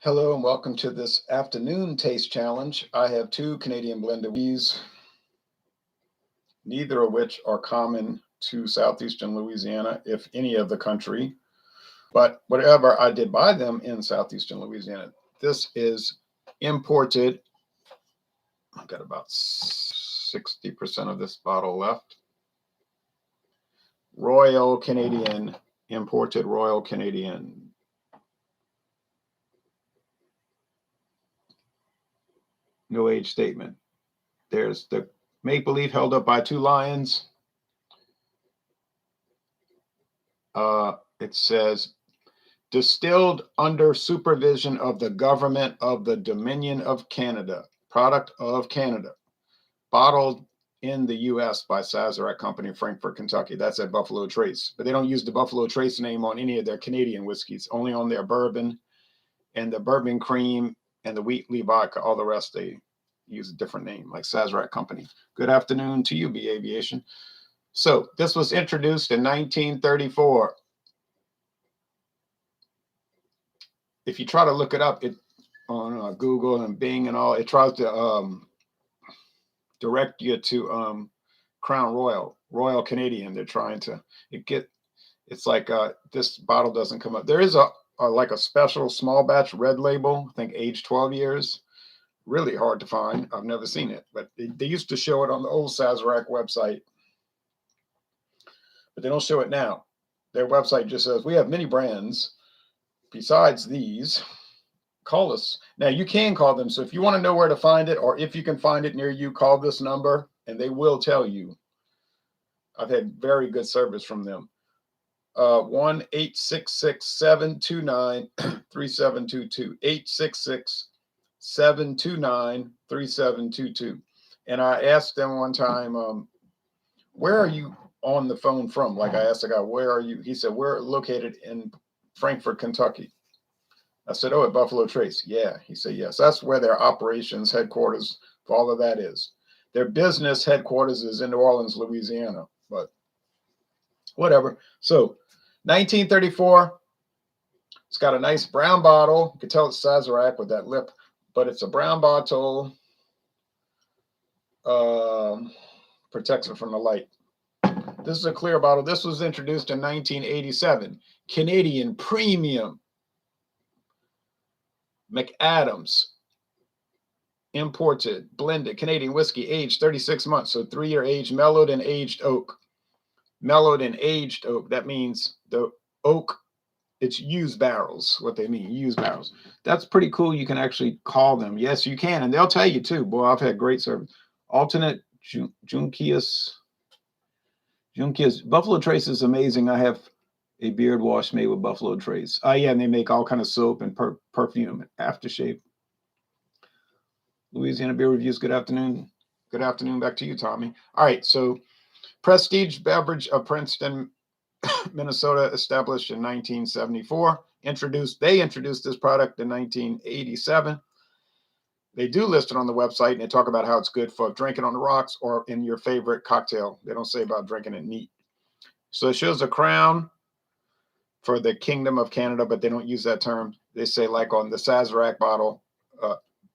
Hello and welcome to this afternoon taste challenge. I have two Canadian blended whiskeys, neither of which are common to southeastern Louisiana, if any of the country. But whatever, I did buy them in southeastern Louisiana. This is imported. I've got about 60% of this bottle left. Royal Canadian, imported Royal Canadian. No age statement. There's the maple leaf held up by two lions. It says, distilled under supervision of the government of the Dominion of Canada, product of Canada, bottled in the U.S. by Sazerac Company, Frankfort, Kentucky. That's at Buffalo Trace. But they don't use the Buffalo Trace name on any of their Canadian whiskeys, only on their bourbon and the bourbon cream and the Wheatley vodka. All the rest, they use a different name, like Sazerac Company. Good afternoon to you, B Aviation. So this was introduced in 1934. If you try to look it up, it on Google and Bing and all, it tries to direct you to Crown Royal Canadian. They're trying to it's like this bottle doesn't come up. There is a like a special small batch red label, I think age 12 years. Really hard to find. I've never seen it, but they used to show it on the old Sazerac website, but they don't show it now. Their website just says, we have many brands besides these. Call us. Now you can call them. So if you want to know where to find it, or if you can find it near you, call this number and they will tell you. I've had very good service from them. 1-866-729-3722. 866-729-3722. And I asked them one time, where are you on the phone from? Like I asked the guy, where are you? He said, we're located in Frankfort, Kentucky. I said, oh, at Buffalo Trace. Yeah. He said, yes. That's where their operations headquarters for all of that is. Their business headquarters is in New Orleans, Louisiana, but whatever. So 1934, it's got a nice brown bottle. You can tell it's Sazerac with that lip, but it's a brown bottle. Protects it from the light. This is a clear bottle. This was introduced in 1987. Canadian premium McAdams, imported, blended Canadian whiskey, aged 36 months. So 3-year age, mellowed and aged oak. Mellowed and aged oak. That means the oak, it's used barrels, what they mean, used barrels. That's pretty cool. You can actually call them. Yes, you can. And they'll tell you too. Boy, I've had great service. Alternate Junkius. Buffalo Trace is amazing. I have a beard wash made with Buffalo Trace. Yeah, and they make all kind of soap and perfume and aftershave. Louisiana Beer Reviews, good afternoon. Good afternoon back to you, Tommy. All right, so Prestige Beverage of Princeton, Minnesota, established in 1974. They introduced this product in 1987. They do list it on the website, and they talk about how it's good for drinking on the rocks or in your favorite cocktail. They don't say about drinking it neat. So it shows a crown for the Kingdom of Canada, but they don't use that term. They say, like on the Sazerac bottle,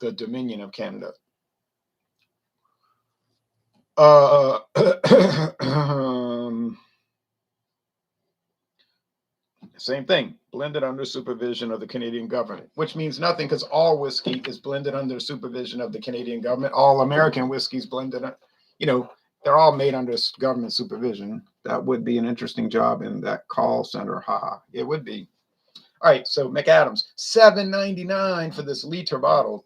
the Dominion of Canada. Same thing, blended under supervision of the Canadian government, which means nothing because all whiskey is blended under supervision of the Canadian government. All American whiskeys blended, they're all made under government supervision. That would be an interesting job in that call center. Haha, it would be. All right, so McAdams, $7.99 for this liter bottle.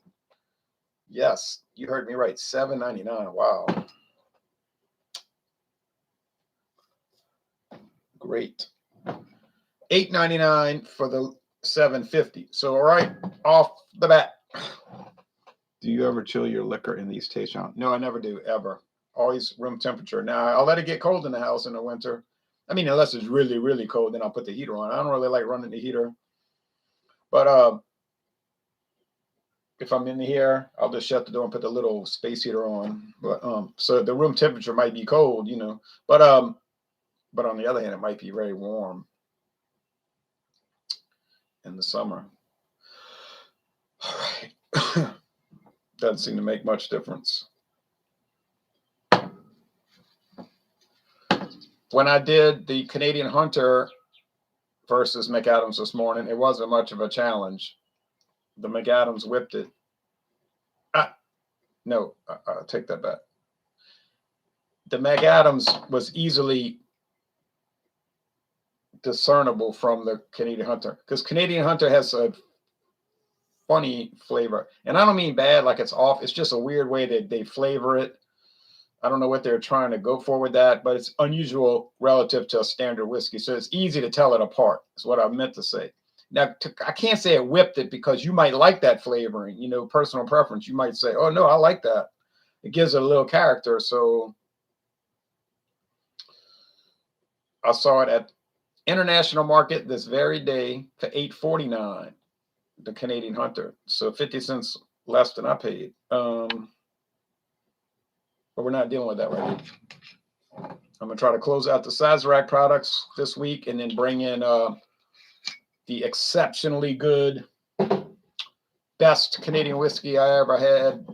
Yes, you heard me right, $7.99. Wow. Great. $8.99 for the 750. So, all right, off the bat. Do you ever chill your liquor in these taste shots? No, I never do, ever. Always room temperature. Now, I'll let it get cold in the house in the winter. I mean, unless it's really, really cold, then I'll put the heater on. I don't really like running the heater. But if I'm in here, I'll just shut the door and put the little space heater on. But so the room temperature might be cold, But on the other hand, it might be very warm in the summer. All right. Doesn't seem to make much difference. When I did the Canadian Hunter versus McAdams this morning, it wasn't much of a challenge. The McAdams whipped it. No, I'll take that back. The McAdams was easily discernible from the Canadian Hunter, because Canadian Hunter has a funny flavor. And I don't mean bad, like it's off. It's just a weird way that they flavor it. I don't know what they're trying to go for with that, but it's unusual relative to a standard whiskey. So it's easy to tell it apart, is what I meant to say. Now, I can't say it whipped it, because you might like that flavoring, you know, personal preference. You might say, oh, no, I like that. It gives it a little character. So I saw it at international market this very day for $8.49, the Canadian Hunter. So 50 cents less than I paid. But we're not dealing with that right now. I'm going to try to close out the Sazerac products this week and then bring in the exceptionally good, best Canadian whiskey I ever had,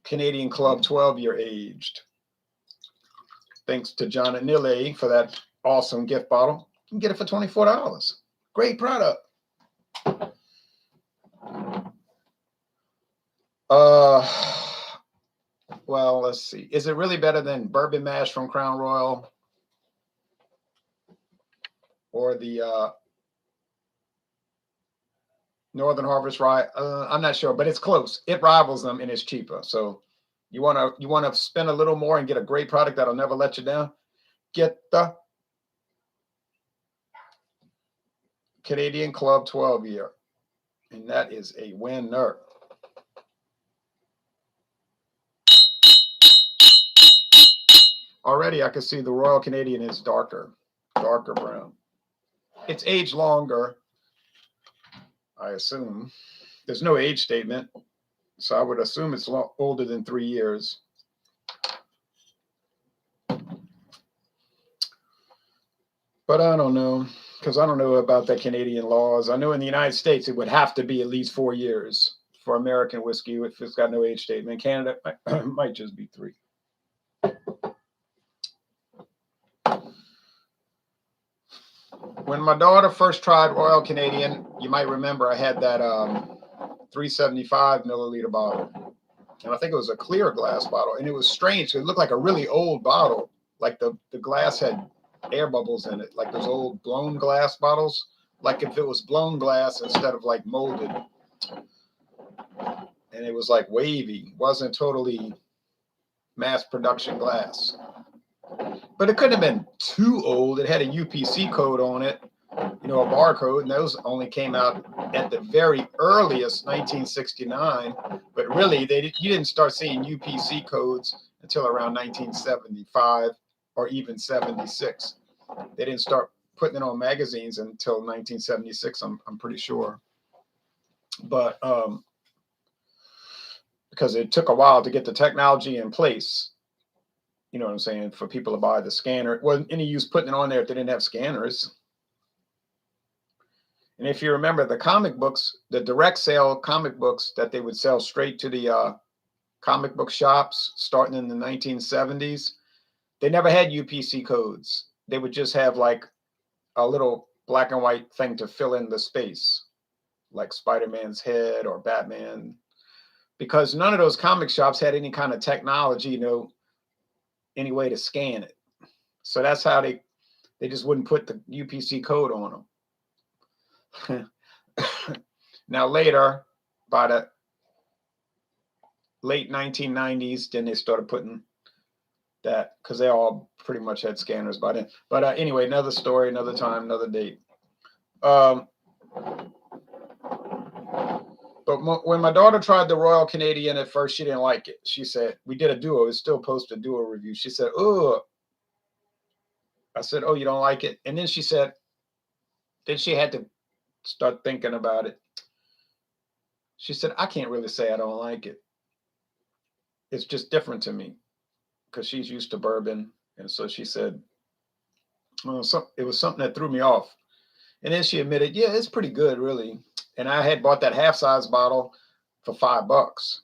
Canadian Club 12-year aged. Thanks to John and Nile for that awesome gift bottle. You can get it for $24. Great product. Well, let's see. Is it really better than Bourbon Mash from Crown Royal or the Northern Harvest Rye? I'm not sure, but it's close. It rivals them and it's cheaper. So you want to spend a little more and get a great product that'll never let you down? Get the Canadian Club 12-year, and that is a winner. Already I can see the Royal Canadian is darker brown. It's aged longer, I assume. There's no age statement, so I would assume it's older than 3 years. But I don't know, because I don't know about the Canadian laws. I know in the United States it would have to be at least 4 years for American whiskey if it's got no age statement. Canada might just be 3. When my daughter first tried Royal Canadian, you might remember I had that 375 milliliter bottle. And I think it was a clear glass bottle. And it was strange. It looked like a really old bottle. Like the glass had air bubbles in it, like those old blown glass bottles. Like if it was blown glass instead of like molded. And it was like wavy. Wasn't totally mass production glass. But it couldn't have been too old. It had a UPC code on it, you know, a barcode, and those only came out at the very earliest 1969. But really, you didn't start seeing UPC codes until around 1975 or even 76. They didn't start putting it on magazines until 1976. I'm pretty sure. But because it took a while to get the technology in place. You know what I'm saying? For people to buy the scanner. It wasn't any use putting it on there if they didn't have scanners. And if you remember the comic books, the direct sale comic books that they would sell straight to the comic book shops starting in the 1970s, they never had UPC codes. They would just have like a little black and white thing to fill in the space, like Spider-Man's head or Batman, because none of those comic shops had any kind of technology, you know, any way to scan it. So that's how they just wouldn't put the UPC code on them. Now later, by the late 1990s, then they started putting that, because they all pretty much had scanners by then. But anyway, another story, another time, another date. But when my daughter tried the Royal Canadian at first, she didn't like it. She said, we did a duo. It's still posted a duo review. She said, oh. I said, oh, you don't like it? And then she said, then she had to start thinking about it. She said, I can't really say I don't like it. It's just different to me, because she's used to bourbon. And so she said, well, it was something that threw me off. And then she admitted, yeah, it's pretty good, really. And I had bought that half-size bottle for $5.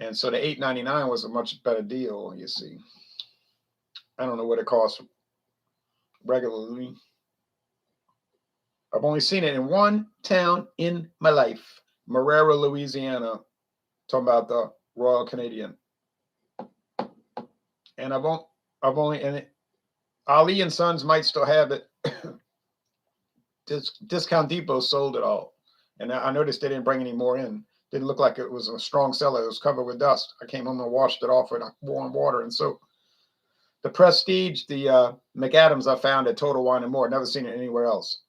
And so the $8.99 was a much better deal, you see. I don't know what it costs regularly. I've only seen it in one town in my life, Marrero, Louisiana. Talking about the Royal Canadian. And Ali and Sons might still have it. Discount Depot sold it all. And I noticed they didn't bring any more in. Didn't look like it was a strong seller. It was covered with dust. I came home and washed it off with warm water and soap. The Prestige, the McAdams, I found at Total Wine and More. Never seen it anywhere else.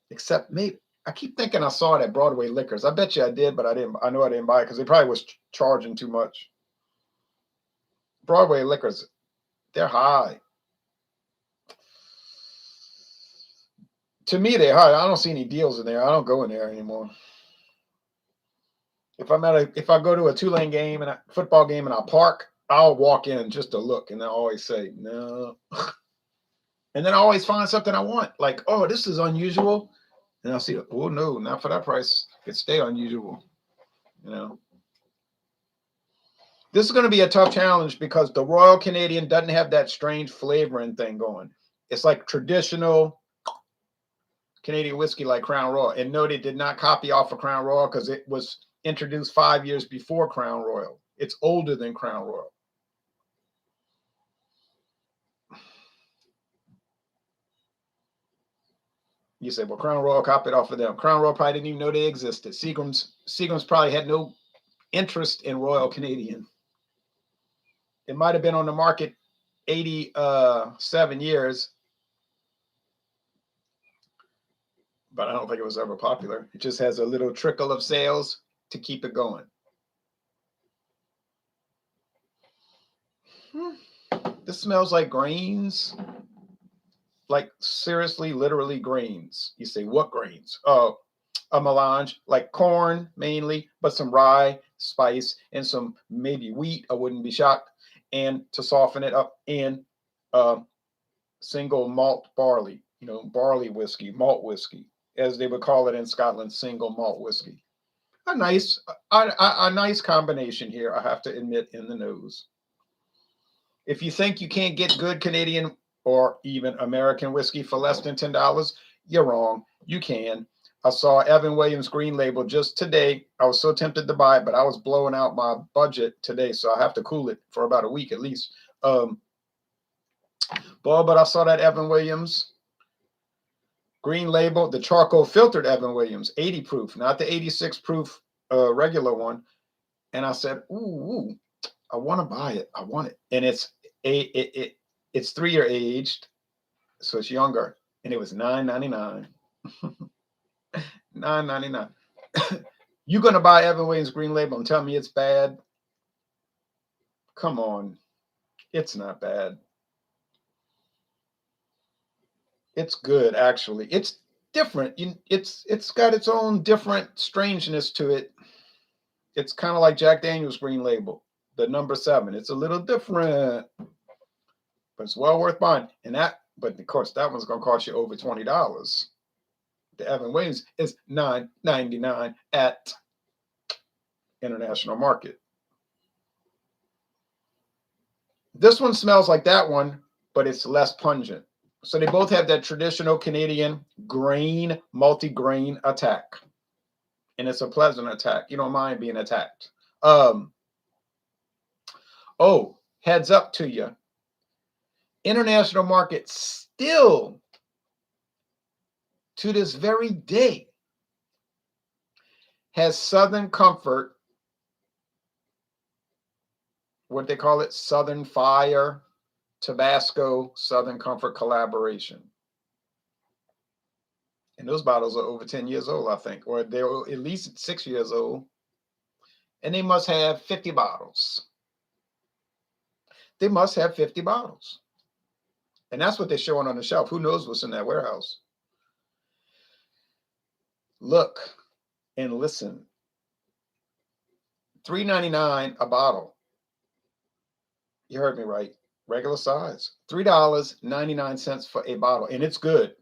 Except maybe, I keep thinking I saw it at Broadway Liquors. I bet you I did, but I didn't. I know I didn't buy it because they probably was charging too much. Broadway Liquors, they're high. To me, they're high. I don't see any deals in there. I don't go in there anymore. If I go to a Tulane game and a football game and I park, I'll walk in just to look, and I always say no. And then I always find something I want, like, oh, this is unusual, and I'll see, oh no, not for that price. It stay unusual, you know. This is going to be a tough challenge because the Royal Canadian doesn't have that strange flavoring thing going. It's like traditional Canadian whiskey like Crown Royal. And no, they did not copy off of Crown Royal because it was introduced 5 years before Crown Royal. It's older than Crown Royal. You say, well, Crown Royal copied off of them. Crown Royal probably didn't even know they existed. Seagram's probably had no interest in Royal Canadian. It might have been on the market 87 years, but I don't think it was ever popular. It just has a little trickle of sales to keep it going. This smells like grains. Like seriously, literally grains. You say, what grains? Oh, a melange, like corn mainly, but some rye, spice, and some maybe wheat. I wouldn't be shocked. And to soften it up, and single malt barley, barley whiskey, malt whiskey, as they would call it in Scotland, single malt whiskey. A nice combination here, I have to admit, in the nose. If you think you can't get good Canadian or even American whiskey for less than $10, you're wrong. You can. I saw Evan Williams Green Label just today. I was so tempted to buy it, but I was blowing out my budget today, so I have to cool it for about a week at least. But I saw that Evan Williams Green Label, the charcoal filtered Evan Williams, 80 proof, not the 86 proof regular one. And I said, ooh, I want to buy it. I want it. And it's 3-year aged, so it's younger. And it was $9.99. $9.99. You gonna buy Evan Williams Green Label and tell me it's bad? Come on, it's not bad. It's good, actually. It's different. It's got its own different strangeness to it. It's kind of like Jack Daniel's Green Label, the number 7. It's a little different, but it's well worth buying. But of course, that one's gonna cost you over $20. The Evan Williams is $9.99 at international market. This one smells like that one, but it's less pungent. So they both have that traditional Canadian grain, multi-grain attack. And it's a pleasant attack. You don't mind being attacked. Heads up to you. International market still, to this very day, has Southern Comfort, what they call it, Southern Fire, Tabasco, Southern Comfort collaboration. And those bottles are over 10 years old, I think, or they're at least 6 years old. And they must have 50 bottles. They must have 50 bottles. And that's what they're showing on the shelf. Who knows what's in that warehouse? Look and listen. $3.99 a bottle. You heard me right. Regular size. $3.99 for a bottle. And it's good.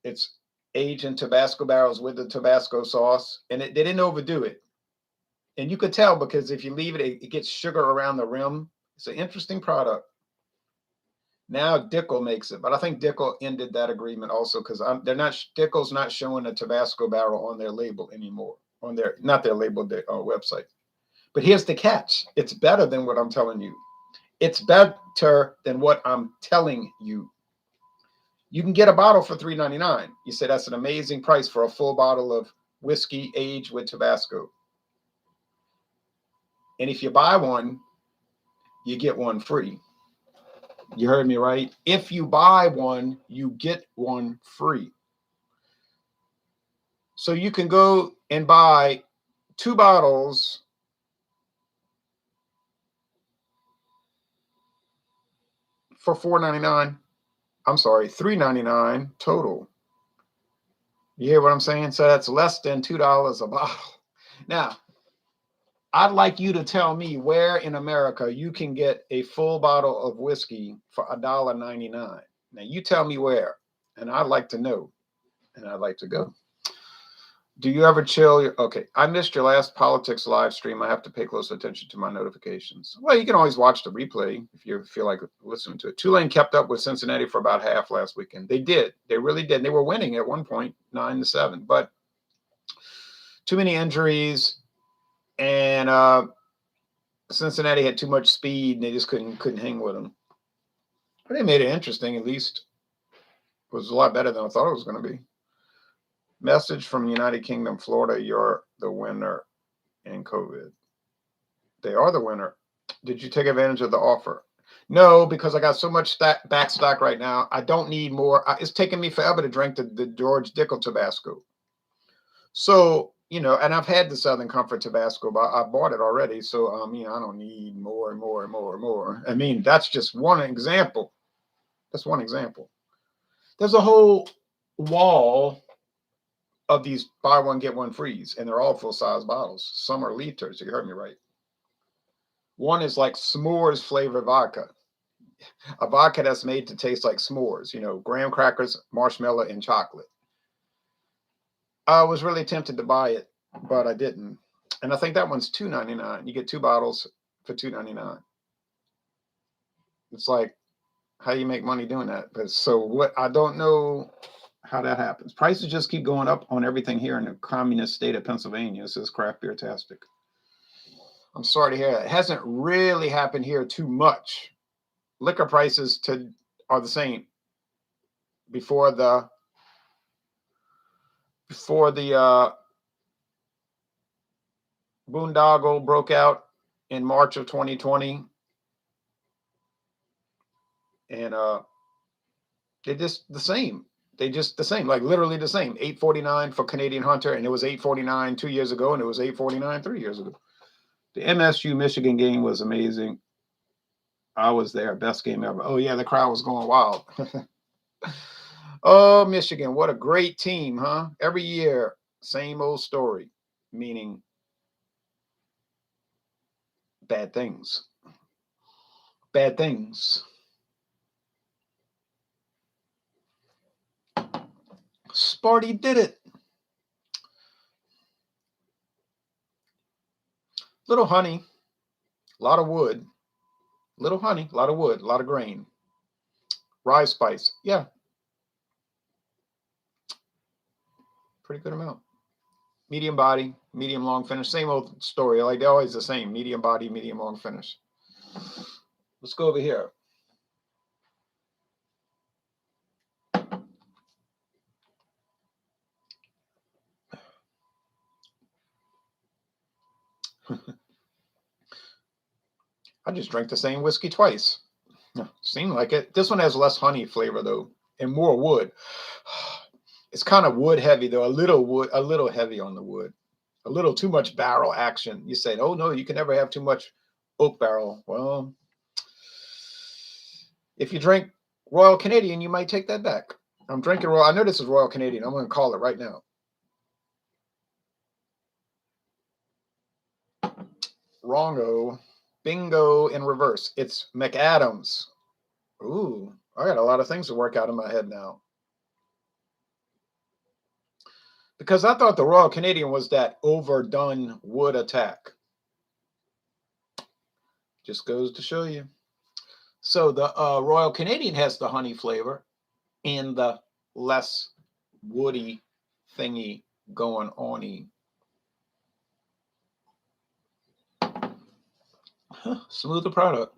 It's aged in Tabasco barrels with the Tabasco sauce, and they didn't overdo it. And you could tell because if you leave it, it gets sugar around the rim. It's an interesting product. Now Dickel makes it, but I think Dickel ended that agreement also because they're not Dickel's not showing a Tabasco barrel on their label anymore, on their not their label, their website. But here's the catch: it's better than what I'm telling you. It's better than what I'm telling you. You can get a bottle for $3.99. You say that's an amazing price for a full bottle of whiskey aged with Tabasco. And if you buy one, you get one free. You heard me right? If you buy one, you get one free. So you can go and buy 2 bottles for $4.99. I'm sorry, $3.99 total. You hear what I'm saying? So that's less than $2 a bottle. Now, I'd like you to tell me where in America you can get a full bottle of whiskey for $1.99. Now, you tell me where, and I'd like to know, and I'd like to go. Do you ever chill? Okay, I missed your last politics live stream. I have to pay close attention to my notifications. Well, you can always watch the replay if you feel like listening to it. Tulane kept up with Cincinnati for about half last weekend. They did. They really did. They were winning at one point, 9-7, but too many injuries, and Cincinnati had too much speed, and they just couldn't hang with them. But they made it interesting. At least it was a lot better than I thought it was going to be. Message from United Kingdom, Florida, you're the winner in COVID. They are the winner. Did you take advantage of the offer? No, because I got so much back stock right now. I don't need more. It's taking me forever to drink the George Dickel Tabasco. So, you know, and I've had the Southern Comfort Tabasco, but I bought it already. So, I don't need more and more and more and more. I mean, that's just one example. That's one example. There's a whole wall of these buy one, get one frees, and they're all full-size bottles. Some are liters. You heard me right. One is like s'mores flavored vodka. A vodka that's made to taste like s'mores, you know, graham crackers, marshmallow, and chocolate. I was really tempted to buy it, but I didn't. And I think that one's $2.99. You get 2 bottles for $2.99. It's like, how do you make money doing that? But so what? I don't know how that happens. Prices just keep going up on everything here in the communist state of Pennsylvania. It says craft beer tastic. I'm sorry to hear that. It hasn't really happened here too much. Liquor prices are the same. Before the boondoggle broke out in March of 2020, and they're just the same. They just the same, like literally the same. $8.49 for Canadian Hunter, and it was $8.49 2 years ago, and it was $8.49 3 years ago. The MSU Michigan game was amazing. I was there, best game ever. Oh yeah, the crowd was going wild. Oh, Michigan, what a great team, huh? Every year, same old story, meaning bad things. Bad things. Sparty did it. Little honey, a lot of wood. Little honey, a lot of wood, a lot of grain. Rye spice, yeah. Pretty good amount. Medium body, medium long finish. Same old story. Like they're always the same. Medium body, medium long finish. Let's go over here. I just drank the same whiskey twice. Seemed like it. This one has less honey flavor though, and more wood. It's kind of wood heavy though. A little heavy on the wood. A little too much barrel action. You say, oh no, you can never have too much oak barrel. Well, if you drink Royal Canadian, you might take that back. I'm drinking Royal. I know this is Royal Canadian. I'm going to call it right now. Wrongo. Bingo in reverse. It's McAdams. Ooh, I got a lot of things to work out in my head now. Because I thought the Royal Canadian was that overdone wood attack. Just goes to show you. So the Royal Canadian has the honey flavor and the less woody thingy going on-y. Smoother product.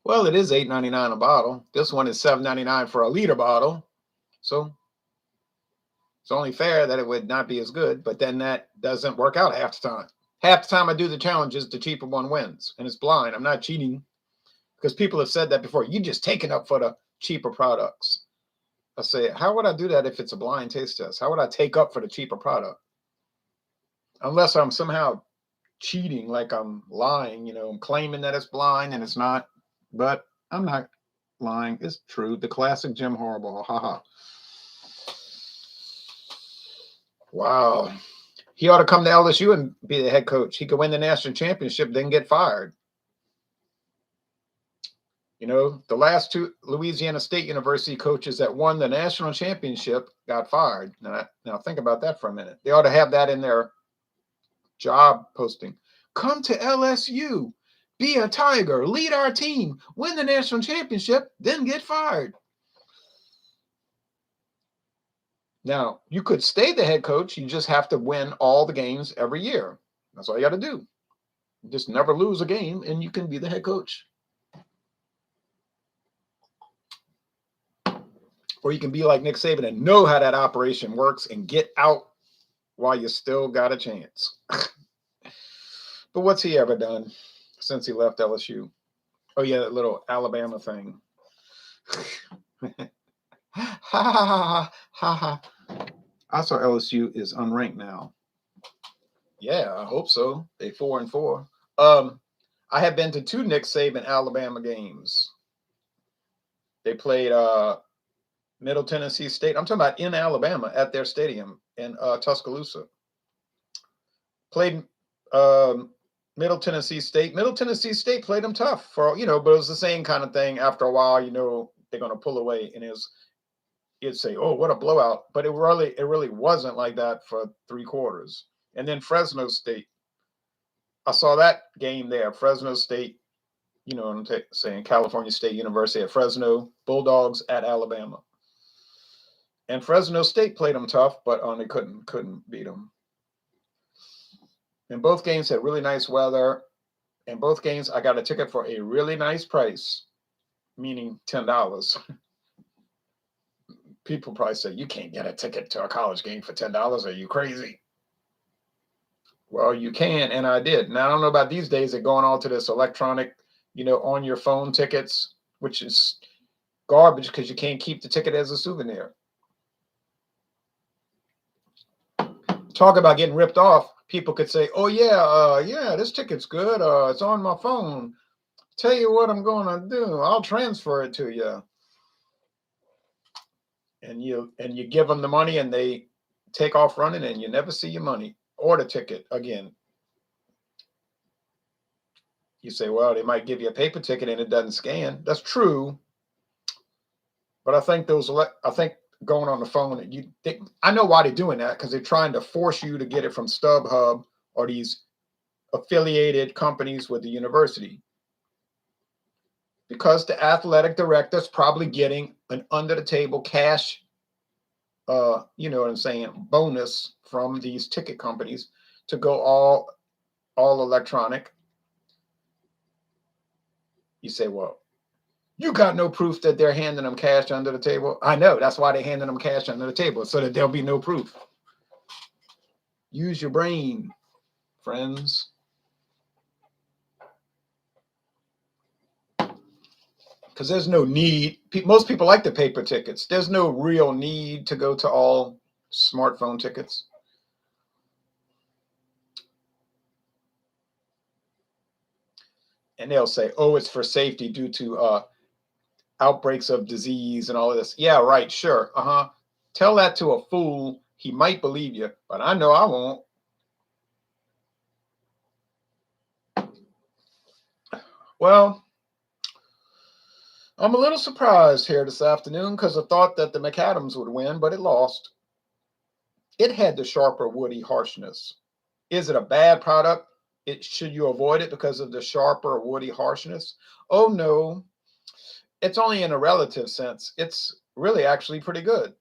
Well, it is $8.99 a bottle. This one is $7.99 for a liter bottle. So it's only fair that it would not be as good, but then that doesn't work out half the time. Half the time I do the challenges, the cheaper one wins. And it's blind. I'm not cheating because people have said that before. You just taking up for the cheaper products. I say, how would I do that if it's a blind taste test? How would I take up for the cheaper product? Unless I'm somehow cheating, like I'm lying, I'm claiming that it's blind and it's not. But I'm not lying. It's true. The classic Jim Harbaugh. Haha. Wow. He ought to come to LSU and be the head coach. He could win the national championship, then get fired. The last two Louisiana State University coaches that won the national championship got fired. Now think about that for a minute. They ought to have that in their job posting. Come to LSU, be a Tiger, lead our team, win the national championship, then get fired. Now, you could stay the head coach. You just have to win all the games every year. That's all you got to do. Just never lose a game, and you can be the head coach. Or you can be like Nick Saban and know how that operation works and get out while you still got a chance. But what's he ever done since he left LSU? Oh, yeah, that little Alabama thing. Ha ha ha ha. I saw LSU is unranked now. Yeah, I hope so. They 4-4. I have been to 2 Nick Saban Alabama games. They played Middle Tennessee State. I'm talking about in Alabama at their stadium in Tuscaloosa. Played Middle Tennessee State. Middle Tennessee State played them tough but it was the same kind of thing. After a while, they're going to pull away, and you'd say, oh, what a blowout. But it really wasn't like that for 3 quarters. And then Fresno State. I saw that game there. Fresno State, what I'm saying, California State University at Fresno, Bulldogs at Alabama. And Fresno State played them tough, but they couldn't beat them. And both games had really nice weather. In both games, I got a ticket for a really nice price, meaning $10. People probably say, you can't get a ticket to a college game for $10. Are you crazy? Well, you can, and I did. Now, I don't know about these days. They're going all to this electronic, on your phone tickets, which is garbage because you can't keep the ticket as a souvenir. Talk about getting ripped off. People could say, oh, yeah, this ticket's good. It's on my phone. Tell you what I'm going to do. I'll transfer it to you. And you give them the money, and they take off running, and you never see your money or the ticket again. You say, well, they might give you a paper ticket and it doesn't scan. That's true. But I think going on the phone, I know why they're doing that, because they're trying to force you to get it from StubHub or these affiliated companies with the university. Because the athletic director's probably getting an under-the-table cash, you know what I'm saying, bonus from these ticket companies to go all electronic. You say, well, you got no proof that they're handing them cash under the table. I know. That's why they're handing them cash under the table, so that there'll be no proof. Use your brain, friends. Because there's no need. Most people like the paper tickets. There's no real need to go to all smartphone tickets. And they'll say, oh, it's for safety due to outbreaks of disease and all of this. Yeah, right, sure. Tell that to a fool. He might believe you, but I know I won't. Well, I'm a little surprised here this afternoon because I thought that the McAdams would win, but it lost. It had the sharper woody harshness. Is it a bad product? Should you avoid it because of the sharper woody harshness? Oh no, it's only in a relative sense. It's really actually pretty good.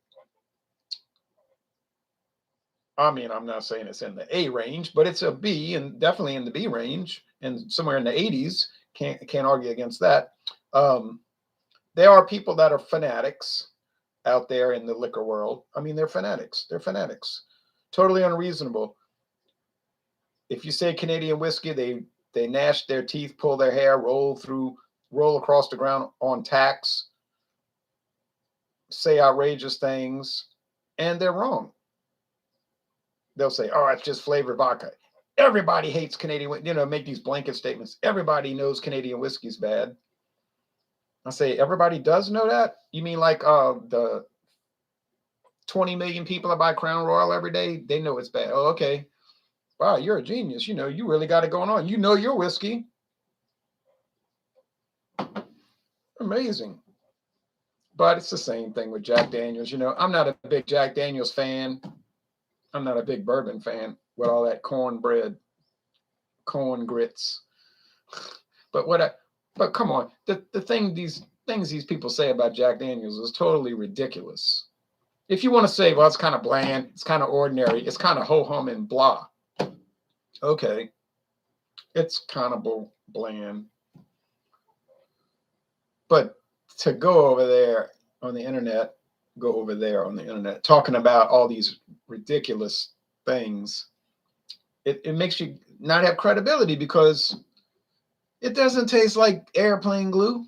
I mean, I'm not saying it's in the A range, but it's a B and definitely in the B range and somewhere in the 80s. Can't argue against that. Um, there are people that are fanatics out there in the liquor world. I mean, they're fanatics. They're fanatics. Totally unreasonable. If you say Canadian whiskey, they gnash their teeth, pull their hair, roll across the ground on tacks, say outrageous things, and they're wrong. They'll say, "Oh, it's just flavored vodka." Everybody hates Canadian, make these blanket statements. Everybody knows Canadian whiskey's bad. I say, everybody does know that? You mean like the 20 million people that buy Crown Royal every day? They know it's bad. Oh, okay. Wow, you're a genius. You really got it going on. You know your whiskey. Amazing. But it's the same thing with Jack Daniels. I'm not a big Jack Daniels fan. I'm not a big bourbon fan with all that cornbread, corn grits. But come on, these things these people say about Jack Daniels is totally ridiculous. If you want to say, well, it's kind of bland, it's kind of ordinary, it's kind of ho-hum and blah. Okay, it's kind of bland. But to go over there on the internet, talking about all these ridiculous things, it makes you not have credibility because it doesn't taste like airplane glue.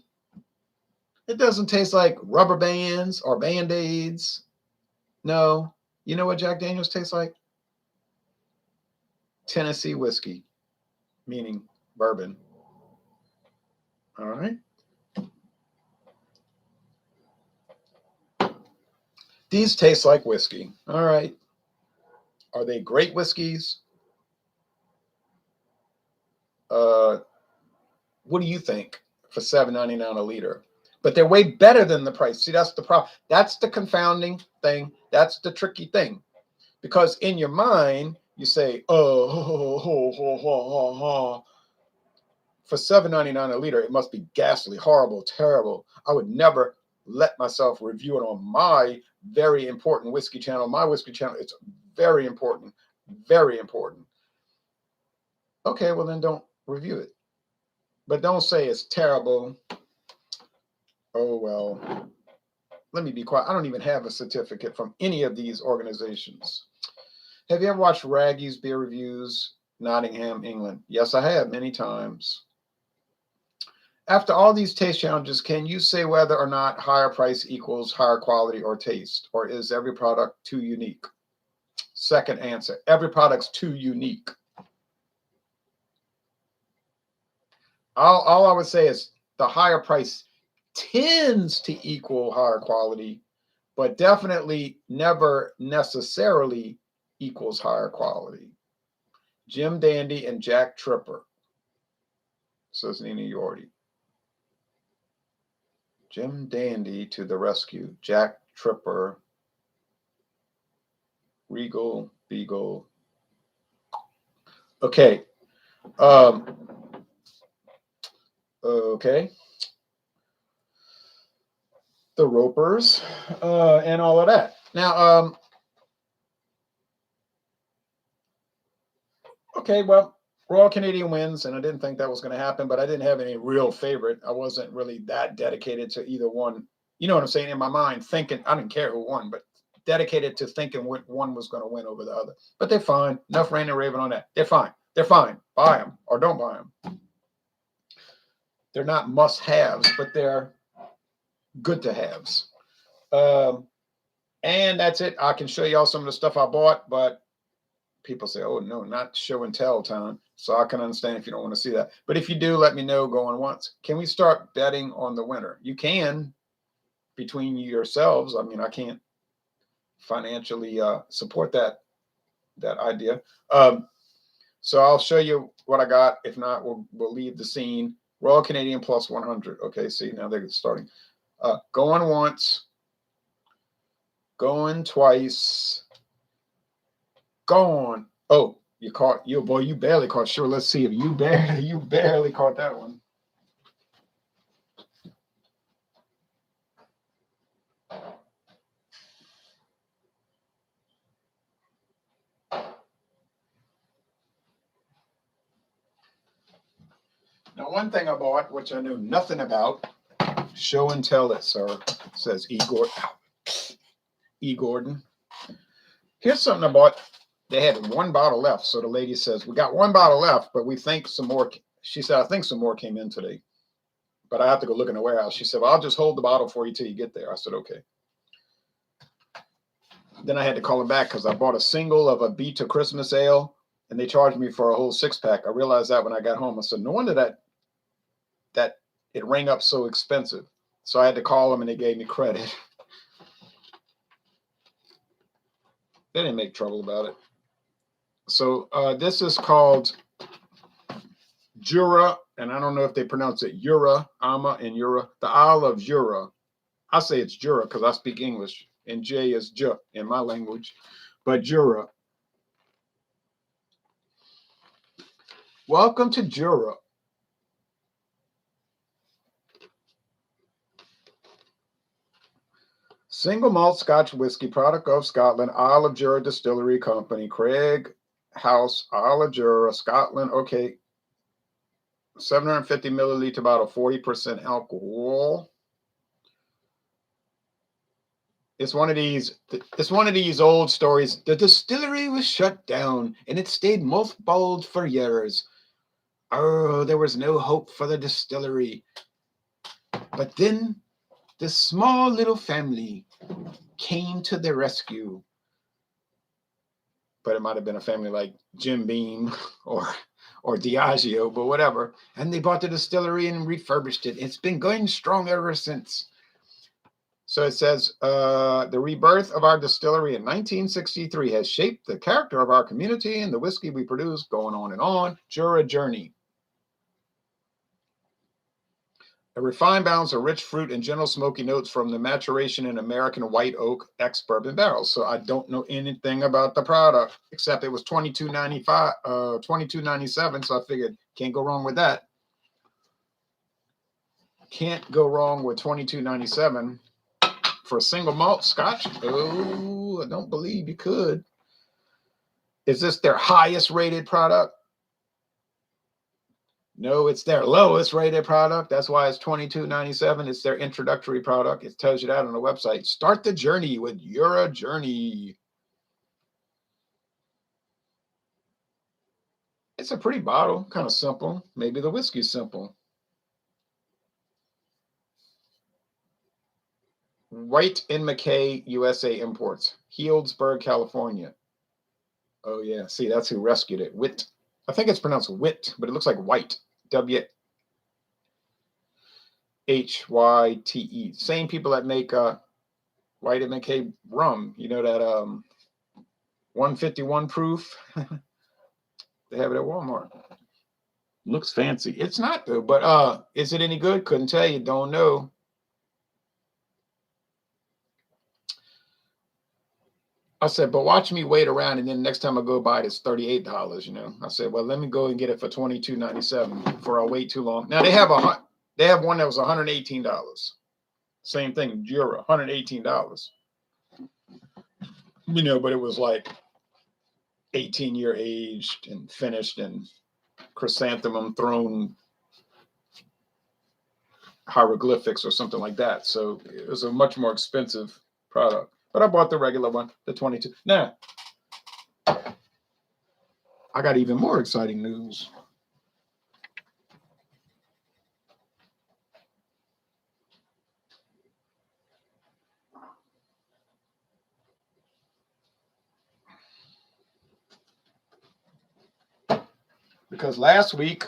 It doesn't taste like rubber bands or Band-Aids. No. You know what Jack Daniels tastes like? Tennessee whiskey, meaning bourbon. All right. These taste like whiskey. All right. Are they great whiskeys? What do you think for $7.99 a liter? But they're way better than the price. See, that's the problem. That's the confounding thing. That's the tricky thing. Because in your mind, you say, oh, for $7.99 a liter, it must be ghastly, horrible, terrible. I would never let myself review it on my very important whiskey channel. My whiskey channel, it's very important, very important. Okay, well then don't review it. But don't say it's terrible. Oh, well, let me be quiet. I don't even have a certificate from any of these organizations. Have you ever watched Raggy's Beer Reviews, Nottingham, England? Yes, I have, many times. After all these taste challenges, can you say whether or not higher price equals higher quality or taste? Or is every product too unique? Second answer, every product's too unique. All I would say is the higher price tends to equal higher quality, but definitely never necessarily equals higher quality. Jim Dandy and Jack Tripper, says Nina Yordi. Jim Dandy to the rescue. Jack Tripper, Regal, Beagle. Okay. Okay. The Ropers and all of that. Now, okay, well, Royal Canadian wins, and I didn't think that was going to happen, but I didn't have any real favorite. I wasn't really that dedicated to either one. You know what I'm saying? In my mind, thinking, I didn't care who won, but dedicated to thinking one was going to win over the other. But they're fine. Enough rain and raving on that. They're fine. They're fine. Buy them or don't buy them. They're not must-haves, but they're good to haves. And that's it. I can show y'all some of the stuff I bought, but people say, oh, no, not show and tell time. So I can understand if you don't want to see that. But if you do, let me know going once. Can we start betting on the winner? You can between yourselves. I mean, I can't financially support that idea. So I'll show you what I got. If not, we'll leave the scene. Royal Canadian plus 100. Okay, see, now they're starting. Going once, going twice, gone. Oh, you caught you boy. You barely caught. Sure, let's see if you barely caught that one. Now, one thing I bought, which I knew nothing about, show and tell it, sir. It says E. Gordon. Here's something I bought. They had one bottle left. So the lady says, we got one bottle left, but we think some more. She said, I think some more came in today, but I have to go look in the warehouse. She said, well, I'll just hold the bottle for you till you get there. I said, okay. Then I had to call him back because I bought a single of a Beat to Christmas ale and they charged me for a whole 6-pack. I realized that when I got home. I said, no wonder that it rang up so expensive. So I had to call them and they gave me credit. They didn't make trouble about it. So this is called Jura, and I don't know if they pronounce it Jura, Ama, and Jura. The Isle of Jura. I say it's Jura because I speak English, and J is J in my language, but Jura. Welcome to Jura. Single malt Scotch whiskey, product of Scotland, Isle of Jura Distillery Company, Craig House, Isle of Jura, Scotland. Okay. 750 milliliter bottle, 40% alcohol. It's one of these old stories. The distillery was shut down and it stayed mothballed for years. Oh, there was no hope for the distillery. But then this small little family came to the rescue. But it might have been a family like Jim Beam or Diageo, but whatever. And they bought the distillery and refurbished it. It's been going strong ever since. So it says, the rebirth of our distillery in 1963 has shaped the character of our community and the whiskey we produce, going on and on. Jura Journey. A refined balance of rich fruit and gentle smoky notes from the maturation in American white oak ex-bourbon barrels. So I don't know anything about the product, except it was $22.97. So I figured, can't go wrong with that. Can't go wrong with $22.97. For a single malt Scotch? Oh, I don't believe you could. Is this their highest rated product? No, it's their lowest rated product. That's why it's $22.97. It's their introductory product. It tells you that on the website. Start the journey with Jura Journey. It's a pretty bottle, kind of simple. Maybe the whiskey's simple. White and McKay USA imports. Healdsburg, California. Oh, yeah. See, that's who rescued it. Wit. I think it's pronounced wit, but it looks like white. WHYTE. Same people that make White and McKay rum. You know that 151 proof? They have it at Walmart. Looks fancy. It's not though, but is it any good? Couldn't tell you. Don't know. I said, but watch me wait around, and then next time I go buy it, it's $38. You know, I said, well, let me go and get it for $22.97 before I wait too long. Now they have one that was $118. Same thing, Jura, $118. You know, but it was like 18-year aged and finished and chrysanthemum thrown hieroglyphics or something like that. So it was a much more expensive product. But I bought the regular one, the 22. Now, I got even more exciting news. Because last week,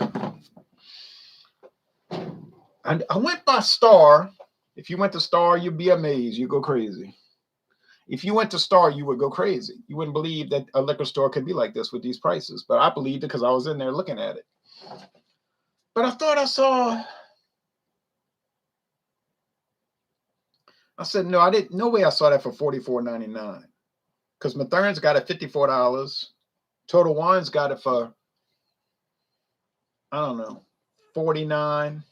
I went by Star. If you went to Star, you'd be amazed. You'd go crazy. If you went to Star, you would go crazy. You wouldn't believe that a liquor store could be like this with these prices. But I believed it because I was in there looking at it. But I thought I said, no, I didn't. No way I saw that for $44.99. because Mathern's got it $54. Total Wine's got it for, I don't know, 49.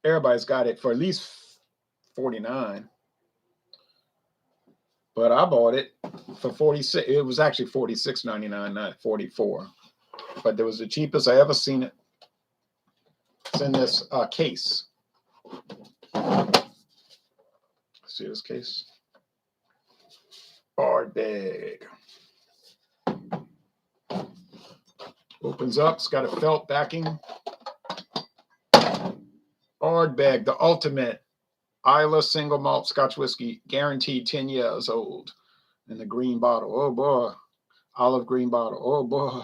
Everybody's got it for at least 49. But I bought it for 46. It was actually $46.99, not 44. But it was the cheapest I ever seen it. It's in this case. See this case? Hard bag. Opens up. It's got a felt backing. Hard bag. The ultimate Isla single malt Scotch whiskey, guaranteed 10 years old. In the green bottle. Oh boy. Olive green bottle. Oh boy.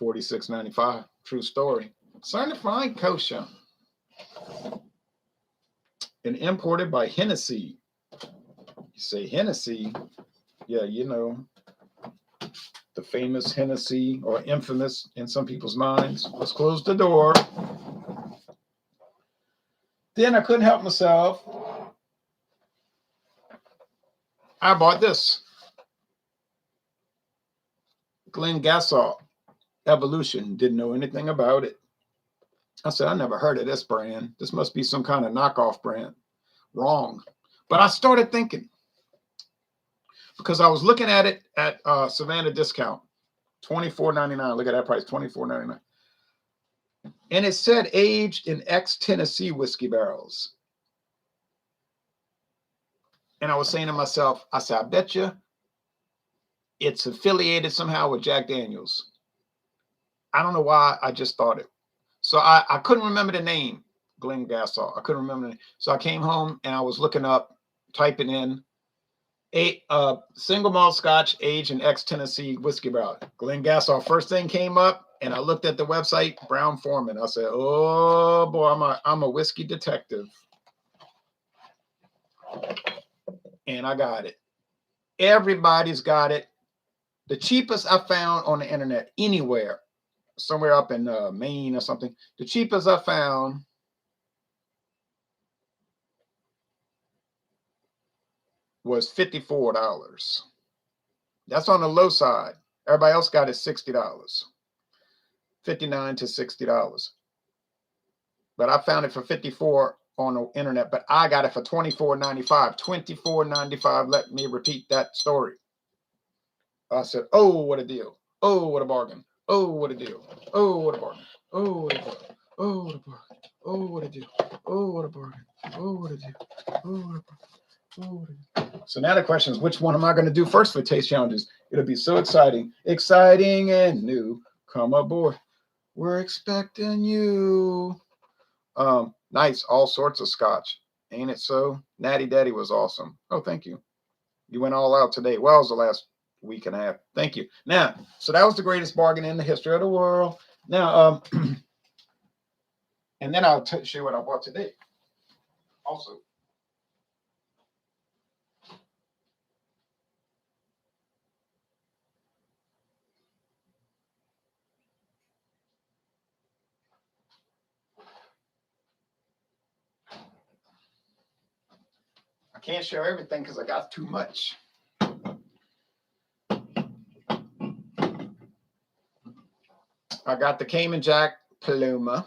$46.95. True story. Certified kosher. And imported by Hennessy. You say Hennessy? Yeah, you know, the famous Hennessy, or infamous in some people's minds. Let's close the door. Then I couldn't help myself. I bought this. Glengassaugh Evolution. Didn't know anything about it. I said, I never heard of this brand. This must be some kind of knockoff brand. Wrong. But I started thinking, because I was looking at it at Savannah Discount, $24.99. Look at that price, $24.99. And it said aged in ex-Tennessee whiskey barrels. And I was saying to myself, I said, I bet you it's affiliated somehow with Jack Daniels. I don't know why, I just thought it. So I couldn't remember the name, Glengassaugh. I couldn't remember the name. So I came home and I was looking up, typing in single malt Scotch aged in ex-Tennessee whiskey barrel. Glengassaugh, first thing came up, and I looked at the website, Brown Forman. I said, oh boy, I'm a whiskey detective. And I got it. Everybody's got it. The cheapest I found on the internet anywhere, somewhere up in Maine or something, the cheapest I found was $54. That's on the low side. Everybody else got it $60. $59 to $60. But I found it for $54 on the internet, but I got it for $24.95. $24.95. Let me repeat that story. I said, oh, what a deal. Oh, what a bargain. Oh, what a deal. Oh, what a bargain. Oh, what a deal. Oh, what a bargain. Oh, what a deal. Oh, what a bargain. Oh, what a deal. Oh, what a bargain. Oh, what a deal. So now the question is, which one am I going to do first for Taste Challenges? It'll be so exciting. Exciting and new. Come aboard. We're expecting you. Nice. All sorts of scotch. Ain't it so? Natty Daddy was awesome. Oh, thank you. You went all out today. Well, it was the last week and a half. Thank you. Now, so that was the greatest bargain in the history of the world. Now, and then I'll show you what I bought today. Also, I can't show everything because I got too much. I got the Cayman Jack Paloma.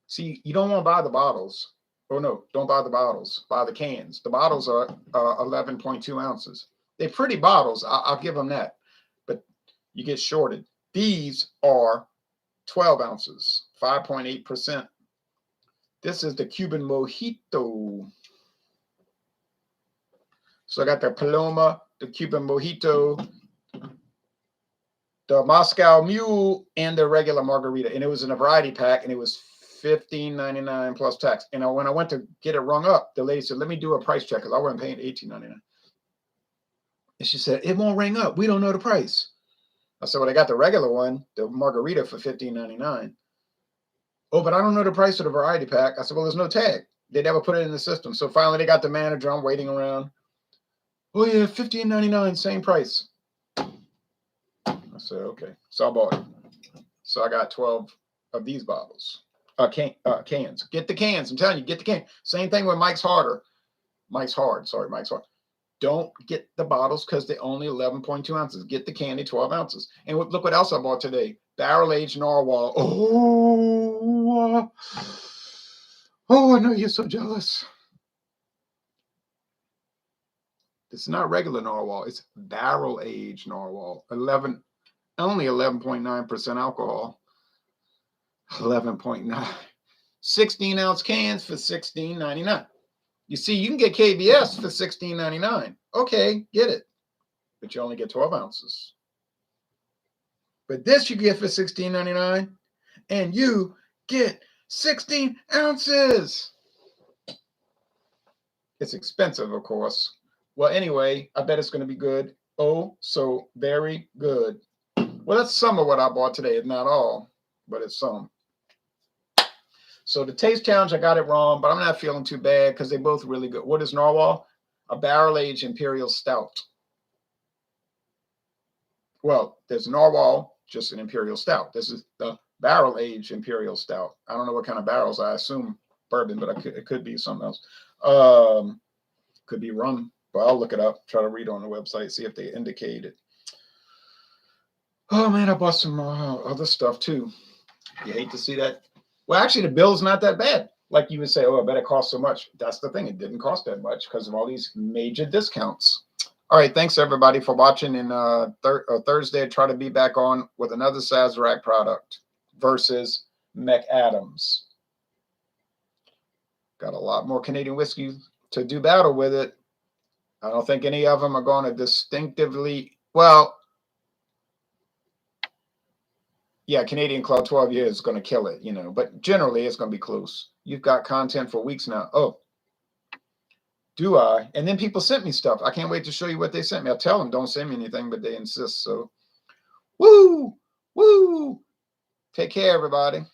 See, you don't want to buy the bottles. Oh, no, don't buy the bottles. Buy the cans. The bottles are 11.2 ounces. They're pretty bottles. I'll give them that. But you get shorted. These are 12 ounces, 5.8%. This is the Cuban Mojito. So I got the Paloma, the Cuban Mojito, the Moscow Mule, and the regular margarita. And it was in a variety pack, and it was $15.99 plus tax. And when I went to get it rung up, the lady said, let me do a price check, because I wasn't paying $18.99. And she said, it won't ring up. We don't know the price. I said, well, I got the regular one, the margarita, for $15.99. Oh, but I don't know the price of the variety pack. I said, well, there's no tag. They never put it in the system. So finally they got the manager. I'm waiting around. Oh, yeah, $15.99, same price. I said, okay. So I bought it. So I got 12 of these bottles. Cans. Get the cans. I'm telling you, get the can. Same thing with Mike's Hard. Sorry, Mike's Hard. Don't get the bottles because they're only 11.2 ounces. Get the candy, 12 ounces. And look what else I bought today. Barrel-aged narwhal. Oh, I know you're so jealous. It's not regular narwhal. It's barrel-aged narwhal. Only 11.9% alcohol. 11.9. 16-ounce cans for $16.99. You see, you can get KBS for $16.99. Okay, get it. But you only get 12 ounces. But this you get for $16.99, and you get 16 ounces. It's expensive, of course. Well, anyway, I bet it's going to be good. Oh, so very good. Well, that's some of what I bought today. It's not all, but it's some. So the taste challenge, I got it wrong, but I'm not feeling too bad because they're both really good. What is narwhal? A barrel-aged imperial stout. Well, there's narwhal, just an imperial stout. This is the barrel-aged imperial stout. I don't know what kind of barrels. I assume bourbon, but it could be something else. Could be rum, but I'll look it up, try to read on the website, see if they indicate it. Oh, man, I bought some other stuff, too. You hate to see that. Well, actually, the bill's not that bad. Like you would say, oh, I bet it costs so much. That's the thing. It didn't cost that much because of all these major discounts. All right. Thanks, everybody, for watching. And Thursday, I try to be back on with another Sazerac product versus McAdams. Got a lot more Canadian whiskey to do battle with it. I don't think any of them are going to distinctively, well, yeah, Canadian Club 12 years is going to kill it, but generally it's going to be close. You've got content for weeks now. Oh, do I? And then people sent me stuff. I can't wait to show you what they sent me. I tell them don't send me anything, but they insist. So, woo. Take care, everybody.